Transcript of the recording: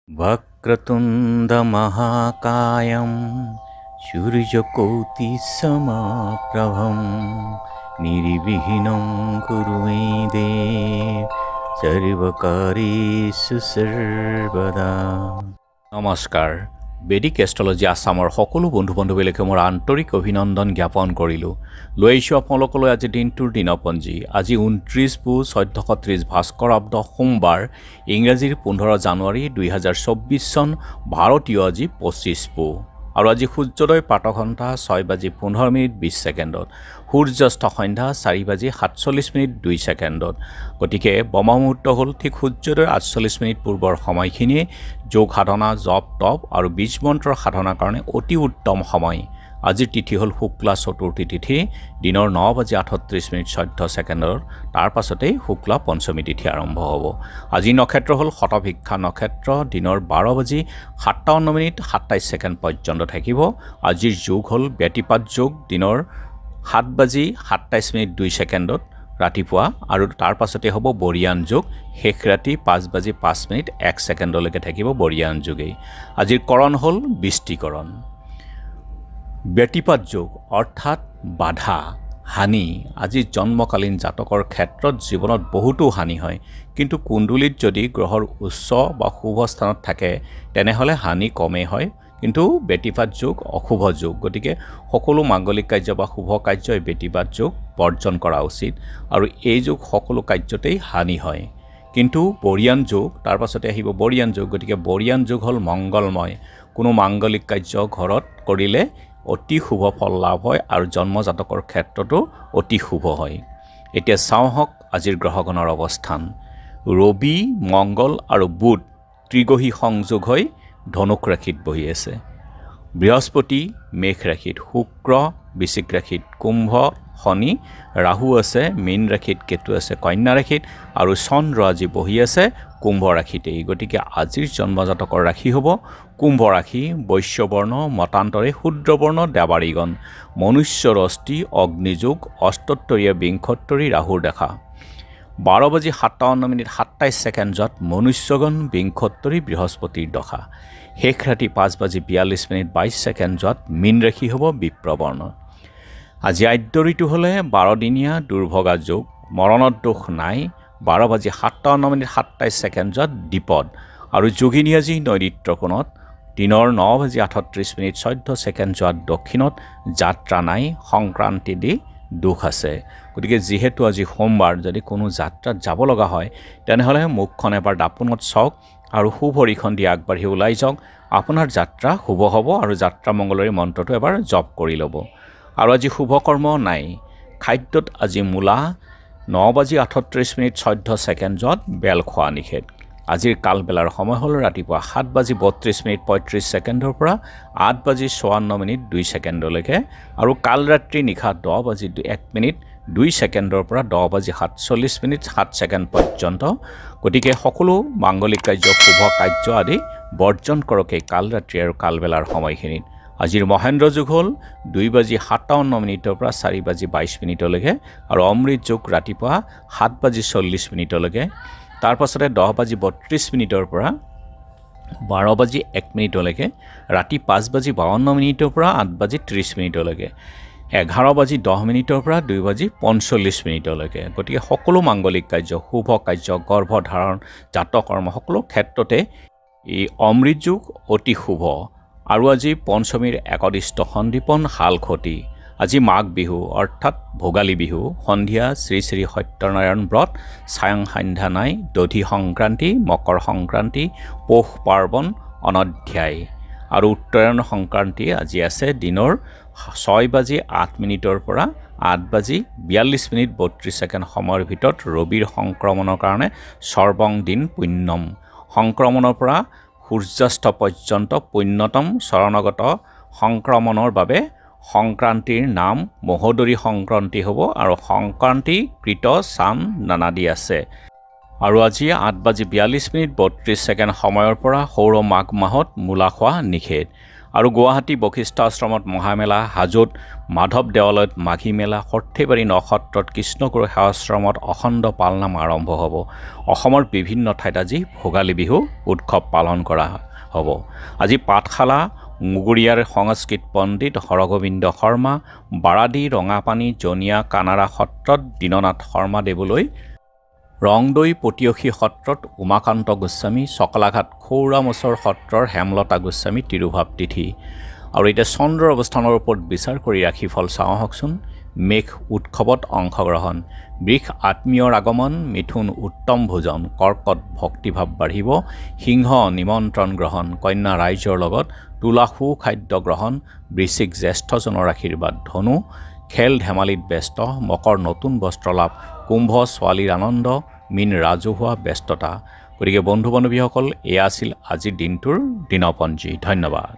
वक्रतुण्डमहाकायं सूर्यकोटिसमप्रभं निर्विघ्नं कुरु मे देव सर्वकार्येषु सर्वदा। नमस्कार। বেদিক এষ্ট্ৰলজি আসামৰ সকলো বন্ধু বান্ধৱীলৈকে মোৰ আন্তৰিক অভিনন্দন জ্ঞাপন কৰিলোঁ। লৈ আহিছোঁ আপোনালোকলৈ আজি দিনটোৰ দিনপঞ্জী। আজি 29/1430 ভাস্কৰাব্দ সোমবাৰ, ইংৰাজীৰ 15 জানুৱাৰী 2024 চন, ভাৰতীয় আজি 25 আৰু আজি সূৰ্যোদয় প্ৰাতঃঘণ্টা 6:15:20 সূৰ্যাস্ত সন্ধ্যা 4:47:02 গতিকে ব্ৰহ্মমুহূৰ্ত হ'ল ঠিক সূৰ্যোদয়ৰ 48 পূৰ্বৰ সময়খিনিয়ে যোগ সাধনা, জপ তপ আৰু বীজ মন্ত্ৰৰ সাধনাৰ কাৰণে অতি উত্তম সময়। আজিৰ তিথি হ'ল শুক্লা চতুৰ্থী তিথি, দিনৰ 9:38:14 তাৰ পাছতেই শুক্লা পঞ্চমী তিথি আৰম্ভ হ'ব। আজি নক্ষত্ৰ হ'ল শতভিক্ষা নক্ষত্ৰ, দিনৰ 12:57:27 পৰ্যন্ত থাকিব। আজিৰ যোগ হ'ল ব্যতিপাত যোগ, দিনৰ 7:27:02 ৰাতিপুৱা, আৰু তাৰ পাছতে হ'ব বৰিয়ান যোগ, শেষ ৰাতি 5:05:01 থাকিব বৰিয়ান যোগেই। আজিৰ কৰণ হ'ল বৃষ্টিকৰণ। ব্যতিপাত যোগ অৰ্থাৎ বাধা, হানি। আজি জন্মকালীন জাতকৰ ক্ষেত্ৰত জীৱনত বহুতো হানি হয়, কিন্তু কুণ্ডলীত যদি গ্ৰহৰ উচ্চ বা শুভ স্থানত থাকে তেনেহ'লে হানি কমেই হয়, কিন্তু ব্যতিপাত যোগ অশুভ যোগ, গতিকে সকলো মাংগলিক কাৰ্য বা শুভ কাৰ্য এই ব্যতিপাত যোগ বৰ্জন কৰা উচিত, আৰু এই যোগ সকলো কাৰ্যতেই হানি হয়। কিন্তু বৰিয়ান যোগ, তাৰ পাছতে আহিব বৰিয়ান যোগ, গতিকে বৰিয়ান যোগ হ'ল মংগলময়। কোনো মাংগলিক কাৰ্য ঘৰত কৰিলে অতি শুভ ফল লাভ হয় আৰু জন্মজাতকৰ ক্ষেত্ৰতো অতি শুভ হয়। এতিয়া চাওঁ হওক আজিৰ গ্ৰহগণৰ অৱস্থান। ৰবি, মংগল আৰু বুধ ত্ৰিগ্ৰহী সংযোগ হৈ ধনুক ৰাশিত বহি আছে। বৃহস্পতি মেষ ৰাশিত, শুক্ৰ বৃশ্চিক ৰাশিত, কুম্ভ শনি, ৰাহু আছে মীন ৰাশিত, কেতু আছে কন্যা ৰাশিত, আৰু চন্দ্ৰ আজি বহি আছে কুম্ভ ৰাশিতেই। গতিকে আজিৰ জন্মজাতকৰ ৰাশি হ'ব কুম্ভ ৰাশি, বৈশ্যবৰ্ণ, মতান্তৰে শূদ্ৰবৰ্ণ, দেৱাৰীগণ, মনুষ্যৰ অস্থি, অগ্নিযোগ, অষ্টোত্তৰীয় বিংশোত্তৰী ৰাহুৰ দেখা। 12:57:27 মনুষ্যগণ, বিংশোত্তৰী বৃহস্পতিৰ দশা। শেষ ৰাতি 5:42:22 মীন ৰাশি হ'ব বিপ্ৰবৰ্ণ। আজি আদ্য ঋতু হ'লে 12 দিনীয়া দুৰ্ভগা যোগ, মৰণত দোষ নাই। 12:57:27 দ্বিপদ, আৰু যোগিনী আজি নৈৰিত্ৰ কোণত। দিনৰ 9:38:14 দক্ষিণত, যাত্ৰা নাই, সংক্ৰান্তি দি দোষ আছে। গতিকে যিহেতু আজি সোমবাৰ, যদি কোনো যাত্ৰাত যাব লগা হয় তেনেহ'লে মুখখন এবাৰ দাপোনত চাওক আৰু শুভৰিখন দি আগবাঢ়ি ওলাই যাওক। আপোনাৰ যাত্ৰা শুভ হ'ব, আৰু যাত্ৰা মংগলৰে মন্ত্ৰটো এবাৰ জপ কৰি ল'ব। আৰু আজি শুভকৰ্ম নাই। খাদ্যত আজি মূলা, 9:38:14 বেল খোৱা নিষেধ। আজিৰ কালবেলাৰ সময় হ'ল ৰাতিপুৱা 7:32:35 পৰা 8:54:02 আৰু কাল ৰাত্ৰি নিশা 10:01:02 পৰা 10:47:07 পৰ্যন্ত। গতিকে সকলো মাংগলিক কাৰ্য, শুভ কাৰ্য আদি বৰ্জন কৰক এই কাল ৰাত্ৰি আৰু কালবেলাৰ সময়খিনিত। আজিৰ মহেন্দ্ৰ যুগ হ'ল 2:57 পৰা 4:22 আৰু অমৃত যুগ ৰাতিপুৱা 7:40 তাৰ পাছতে 10:32 পৰা 12:01 ৰাতি 5:52 পৰা 8:30 11:10 পৰা 2:45 গতিকে সকলো মাংগলিক কাৰ্য, শুভ কাৰ্য, গৰ্ভধাৰণ, জাতকৰ্ম সকলো ক্ষেত্ৰতে এই অমৃত যুগ অতি শুভ। আৰু আজি পঞ্চমীৰ একদিষ্ট সন্দীপন শালখতি। আজি মাঘ বিহু অৰ্থাৎ ভোগালী বিহু, সন্ধিয়া শ্ৰী শ্ৰী সত্যনাৰায়ণ ব্ৰত, ছায়াং সান্ধ্যা নাই, দধি সংক্ৰান্তি, মকৰ সংক্ৰান্তি, পৌষ পাৰ্বণ, অনধ্যায়, আৰু উত্তৰায়ণ সংক্ৰান্তি আজি আছে দিনৰ 6:08 পৰা 8:42:32 সময়ৰ ভিতৰত। ৰবিৰ সংক্ৰমণৰ কাৰণে সৰ্বং দিন পুণ্যম, সংক্ৰমণৰ পৰা সূৰ্যাস্ত পৰ্যন্ত পুণ্যতম চৰণগত সংক্ৰমণৰ বাবে সংক্ৰান্তিৰ নাম মহোদৰী সংক্ৰান্তি হ'ব, আৰু সংক্ৰান্তি কৃত চান নানাদি আছে। আৰু আজি 8:42:32 সময়ৰ পৰা সৌৰ মাঘ মাহত মূলা খোৱা নিষেধ। আৰু গুৱাহাটী বশিষ্ঠ আশ্ৰমত মহামেলা, হাজোত মাধৱ দেৱালয়ত মাঘী মেলা, সৰ্থেবাৰী নসত্ৰত কৃষ্ণগুৰু সেৱাশ্ৰমত অখণ্ড পালনাম আৰম্ভ হ'ব। অসমৰ বিভিন্ন ঠাইত আজি ভোগালী বিহু উৎসৱ পালন কৰা হ'ব। আজি পাঠশালা মুগুৰিয়াৰ সংস্কৃত পণ্ডিত হৰগোবিন্দ শৰ্মা, বাৰাদি ৰঙাপানী জনীয়া কানাড়া সত্ৰত দীননাথ শৰ্মাদেৱলৈ, ৰংদৈ পটীয়সী সত্ৰত উমাকান্ত গোস্বামী, চকলাঘাট খৌৰামোচৰ সত্ৰৰ হেমলতা গোস্বামী তিৰুভাৱ তিথি। আৰু এতিয়া চন্দ্ৰৰ অৱস্থানৰ ওপৰত বিচাৰ কৰি ৰাশিফল চাওঁ আহকচোন। মেঘ উৎসৱত অংশগ্ৰহণ, বৃষ আত্মীয়ৰ আগমন, মিথুন উত্তম ভোজন, কৰ্কট ভক্তিভাৱ বাঢ়িব, সিংহ নিমন্ত্ৰণ গ্ৰহণ, কন্যা ৰাইজৰ লগত, তুলা সুখাদ্য গ্ৰহণ, বৃশ্চিক জ্যেষ্ঠজনৰ আশীৰ্বাদ, ধনু খেল ধেমালিত ব্যস্ত, মকৰ নতুন বস্ত্ৰ লাভ, কুম্ভ ছোৱালীৰ আনন্দ, মীন ৰাজহুৱা ব্যস্ততা। গতিকে বন্ধু বান্ধৱীসকল, এয়া আছিল আজিৰ দিনটোৰ দিনপঞ্জী। ধন্যবাদ।